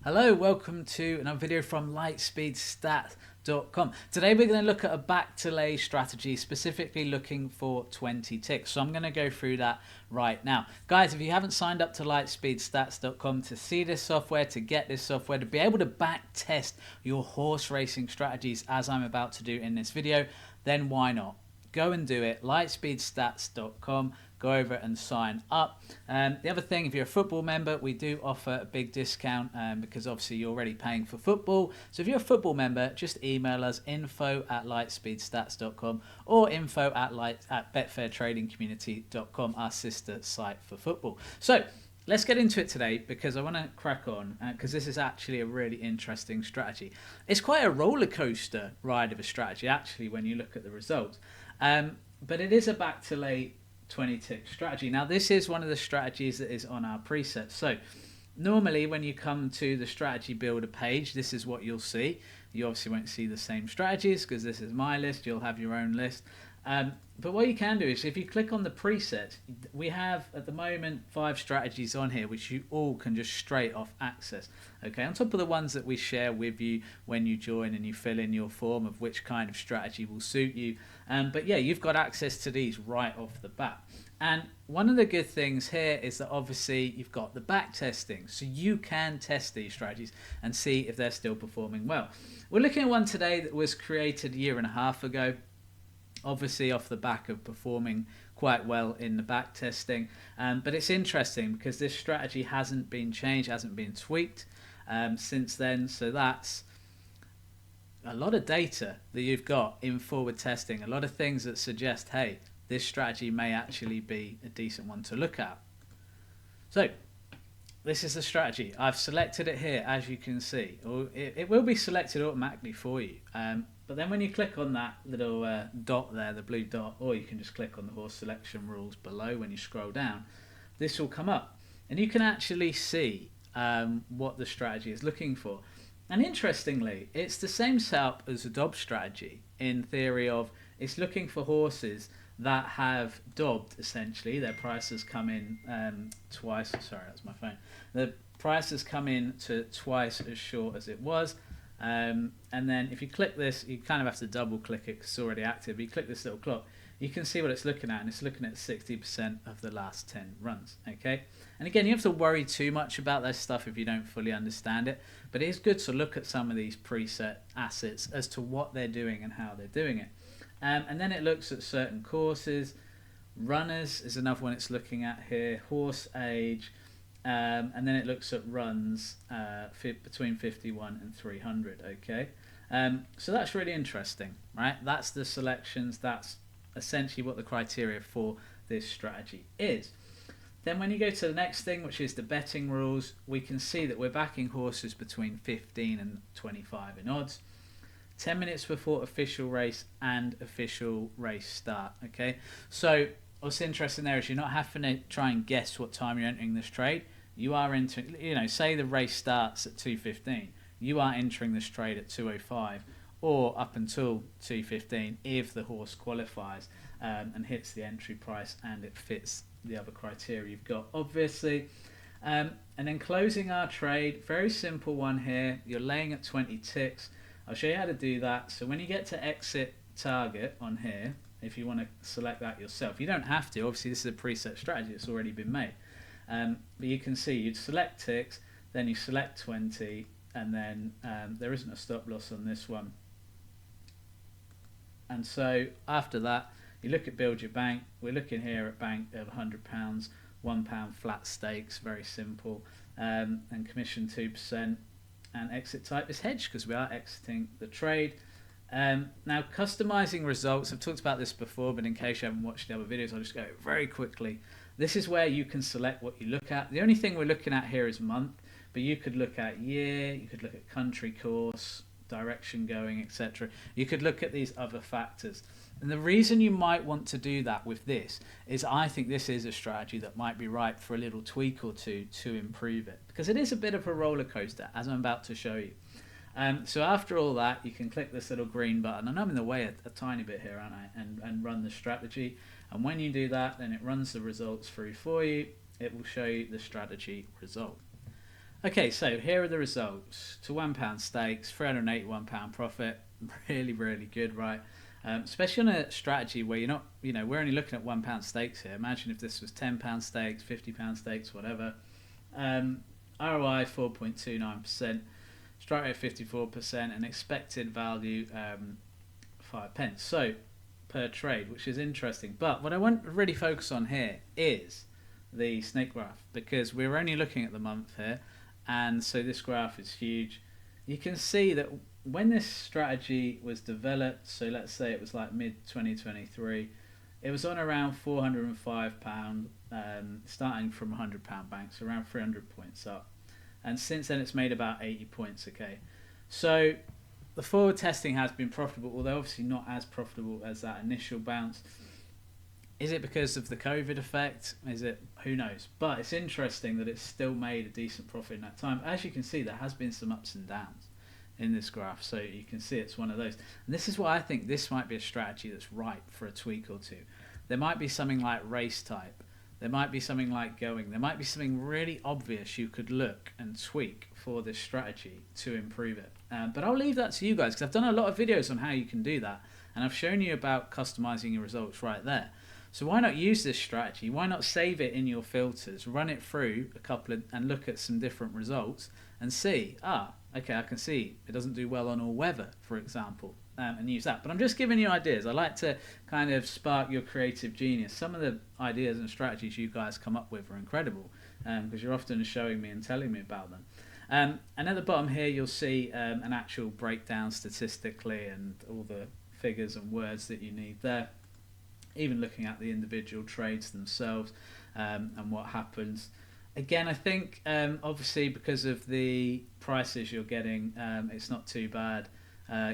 Hello, welcome to another video from LightSpeed Stats.com. Today we're going to look at a back to lay strategy, specifically looking for 20 ticks. So I'm going to go through that right now. Guys, if you haven't signed up to LightSpeedStats.com to see this software, to get this software, to be able to back test your horse racing strategies as I'm about to do in this video, then why not? Go and do it. LightSpeedStats.com. Go over and sign up. The other thing, if you're a football member, we do offer a big discount because obviously you're already paying for football. So if you're a football member, just email us info@lightspeedstats.com or info@at betfairtradingcommunity.com, our sister site for football. So let's get into it today because I want to crack on because this is actually a really interesting strategy. It's quite a roller coaster ride of a strategy actually when you look at the results. But it is a back to lay 20 tick strategy. Now this is one of the strategies that is on our presets. So normally when you come to the strategy builder page, this is what you'll see. You obviously won't see the same strategies because this is my list. You'll have your own list. But what you can do is if you click on the presets, we have at the moment 5 strategies on here which you all can just straight off access. Okay, on top of the ones that we share with you when you join and you fill in your form of which kind of strategy will suit you. But yeah, you've got access to these right off the bat. And one of the good things here is that obviously you've got the back testing, so you can test these strategies and see if they're still performing well. We're looking at one today that was created a year and a half ago. Obviously off the back of performing quite well in the back testing, but it's interesting because this strategy hasn't been changed, hasn't been tweaked since then. So that's a lot of data that you've got in forward testing, a lot of things that suggest, hey, this strategy may actually be a decent one to look at. So this is the strategy. I've selected it here, as you can see. It will be selected automatically for you. But then when you click on that little dot there, the blue dot, or you can just click on the horse selection rules below when you scroll down, this will come up. And you can actually see what the strategy is looking for. And interestingly, it's the same setup as a dob strategy in theory of it's looking for horses that have dobbed essentially. Their price has come in twice. Sorry, that's my phone. The price has come in to twice as short as it was. And then if you click this, you kind of have to double click it because it's already active. You click this little clock, you can see what it's looking at, and it's looking at 60% of the last 10 runs. Okay, and again, you have to worry too much about this stuff if you don't fully understand it, but it is good to look at some of these preset assets as to what they're doing and how they're doing it. And then it looks at certain courses. Runners is another one it's looking at here, horse age, and then it looks at runs between 51 and 300. Okay, so that's really interesting, right? That's the selections. That's essentially what the criteria for this strategy is. Then when you go to the next thing, which is the betting rules, we can see that we're backing horses between 15 and 25 in odds. 10 minutes before official race and official race start. Okay, so what's interesting there is you're not having to try and guess what time you're entering this trade. You are entering, say the race starts at 2:15, you are entering this trade at 2:05 or up until 2:15 if the horse qualifies and hits the entry price and it fits the other criteria you've got, obviously. And then closing our trade, very simple one here. You're laying at 20 ticks. I'll show you how to do that. So when you get to exit target on here, if you want to select that yourself, you don't have to. Obviously, this is a preset strategy. It's already been made. But you can see you'd select ticks, then you select 20, and then there isn't a stop loss on this one. And so after that, you look at build your bank. We're looking here at bank of £100, £1 flat stakes, very simple, and commission 2%. And exit type is hedge because we are exiting the trade. Now customizing results, I've talked about this before, but in case you haven't watched the other videos, I'll just go very quickly. This is where you can select what you look at. The only thing we're looking at here is month, but you could look at year, you could look at country course, direction going, etc. You could look at these other factors. And the reason you might want to do that with this is I think this is a strategy that might be ripe for a little tweak or two to improve it, because it is a bit of a roller coaster, as I'm about to show you. So after all that, you can click this little green button, and I'm in the way a tiny bit here, aren't I, and run the strategy. And when you do that, then it runs the results through for you. It will show you the strategy result. Okay, so here are the results. To £1 stakes, £381 profit. Really, really good, right? Especially on a strategy where you're not, we're only looking at £1 stakes here. Imagine if this was £10 stakes, £50 stakes, whatever. ROI 4.29%, strike rate 54%, and expected value 5 pence. So per trade, which is interesting. But what I want to really focus on here is the snake graph, because we're only looking at the month here, and so this graph is huge. You can see that when this strategy was developed, so let's say it was like mid 2023, it was on around £405, starting from £100 banks, around 300 points up, and since then it's made about 80 points. Okay, so the forward testing has been profitable, although obviously not as profitable as that initial bounce. Is it because of the COVID effect? Is it? Who knows? But it's interesting that it's still made a decent profit in that time. As you can see, there has been some ups and downs in this graph, so you can see it's one of those. And this is why I think this might be a strategy that's ripe for a tweak or two. There might be something like race type. There might be something like going. There might be something really obvious you could look and tweak for this strategy to improve it. But I'll leave that to you guys, because I've done a lot of videos on how you can do that, and I've shown you about customizing your results right there. So why not use this strategy? Why not save it in your filters, run it through a couple of, and look at some different results and see, okay, I can see it doesn't do well on all weather, for example, and use that. But I'm just giving you ideas. I like to kind of spark your creative genius. Some of the ideas and strategies you guys come up with are incredible, because you're often showing me and telling me about them. And at the bottom here, you'll see an actual breakdown statistically and all the figures and words that you need there. Even looking at the individual trades themselves and what happens. Again, I think obviously because of the prices you're getting, it's not too bad.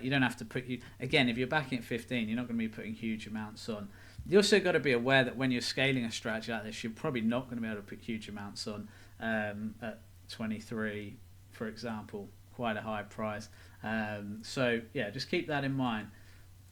You don't have to put again, if you're backing at 15, you're not going to be putting huge amounts on. You also got to be aware that when you're scaling a strategy like this, you're probably not going to be able to put huge amounts on at 23, for example, quite a high price. So yeah, just keep that in mind.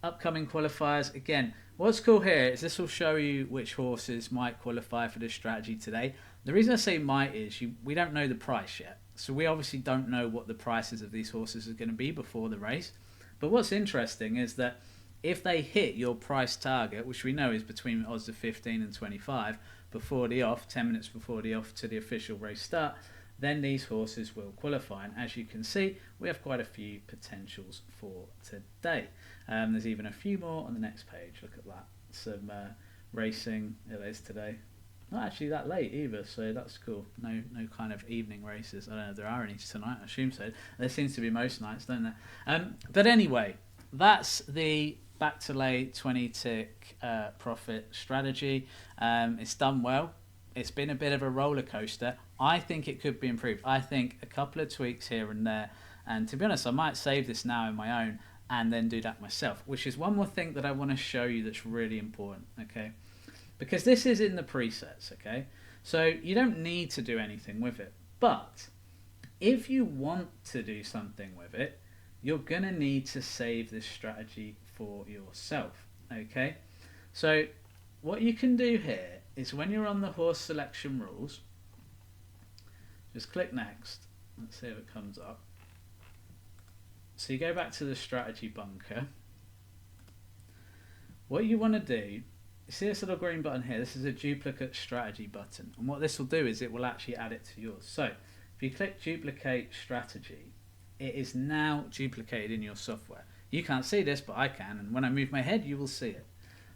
Upcoming qualifiers, again, what's cool here is this will show you which horses might qualify for this strategy today. The reason I say might is we don't know the price yet, so we obviously don't know what the prices of these horses are going to be before the race. But what's interesting is that if they hit your price target, which we know is between odds of 15 and 25 before the off, 10 minutes before the off to the official race start, then these horses will qualify. And as you can see, we have quite a few potentials for today. There's even a few more on the next page. Look at that. Some racing. It is today. Not actually that late either, so that's cool. No kind of evening races. I don't know if there are any tonight. I assume so. There seems to be most nights, don't there? But anyway, that's the back to lay 20 tick profit strategy. It's done well. It's been a bit of a roller coaster. I think it could be improved. I think a couple of tweaks here and there. And to be honest, I might save this now in my own and then do that myself, which is one more thing that I want to show you that's really important, okay? Because this is in the presets, okay? So you don't need to do anything with it. But if you want to do something with it, you're going to need to save this strategy for yourself, okay? So what you can do here is when you're on the horse selection rules, just click next. Let's see if it comes up. So you go back to the strategy bunker. What you want to do, you see this little green button here? This is a duplicate strategy button. And what this will do is it will actually add it to yours. So if you click duplicate strategy, it is now duplicated in your software. You can't see this, but I can. And when I move my head, you will see it.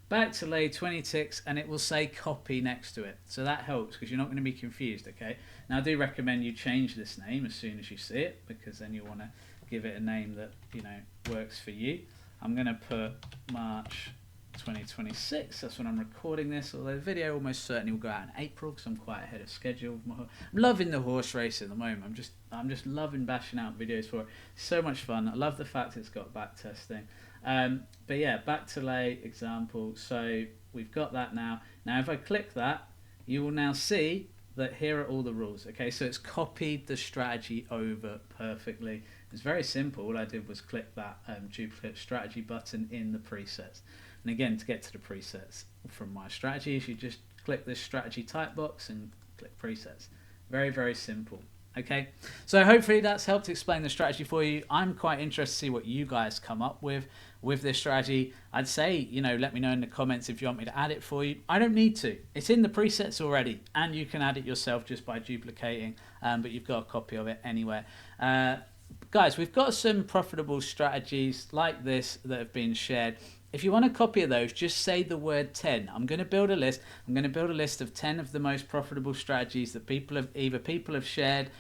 Back to lay 20 ticks, and it will say copy next to it. So that helps because you're not going to be confused, okay? Now I do recommend you change this name as soon as you see it, because then you want to give it a name that, works for you. I'm going to put March 2026. That's when I'm recording this, although the video almost certainly will go out in April because I'm quite ahead of schedule. I'm loving the horse race at the moment. I'm just loving bashing out videos for it. So much fun. I love the fact it's got back testing. But yeah, back to lay example. So we've got that now. Now if I click that, you will now see that here are all the rules. Okay, so it's copied the strategy over perfectly. It's very simple. All I did was click that duplicate strategy button in the presets. And again, to get to the presets from my strategies, you just click this strategy type box and click presets. Very, very simple. Okay, so hopefully that's helped explain the strategy for you. I'm quite interested to see what you guys come up with this strategy. I'd say, you know, let me know in the comments if you want me to add it for you. I don't need to. It's in the presets already, and you can add it yourself just by duplicating, but you've got a copy of it anywhere. Guys, we've got some profitable strategies like this that have been shared. If you want a copy of those, just say the word 10. I'm going to build a list. I'm going to build a list of 10 of the most profitable strategies that people have shared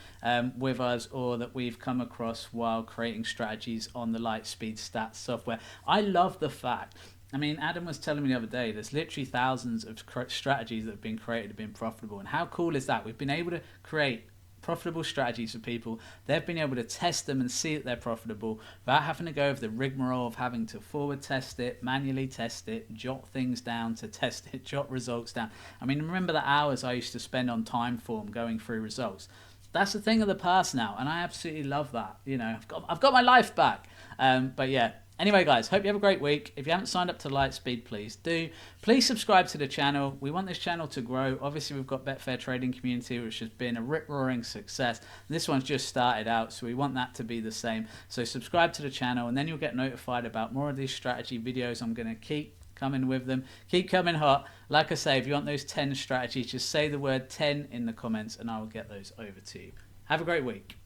with us, or that we've come across while creating strategies on the LightSpeed Stats software. I love the fact, I mean, Adam was telling me the other day, there's literally thousands of strategies that have been created, have been profitable. And how cool is that? We've been able to create profitable strategies for people. They've been able to test them and see that they're profitable without having to go over the rigmarole of having to forward test it, manually test it, jot things down to test it, jot results down. I mean, remember the hours I used to spend on Timeform going through results? That's a thing of the past now, and I absolutely love that. You know, I've got my life back. But yeah. Anyway, guys, hope you have a great week. If you haven't signed up to Lightspeed, please do. Please subscribe to the channel. We want this channel to grow. Obviously, we've got Betfair Trading Community, which has been a rip-roaring success. This one's just started out, so we want that to be the same. So subscribe to the channel, and then you'll get notified about more of these strategy videos. I'm going to keep coming with them. Keep coming hot. Like I say, if you want those 10 strategies, just say the word 10 in the comments, and I will get those over to you. Have a great week.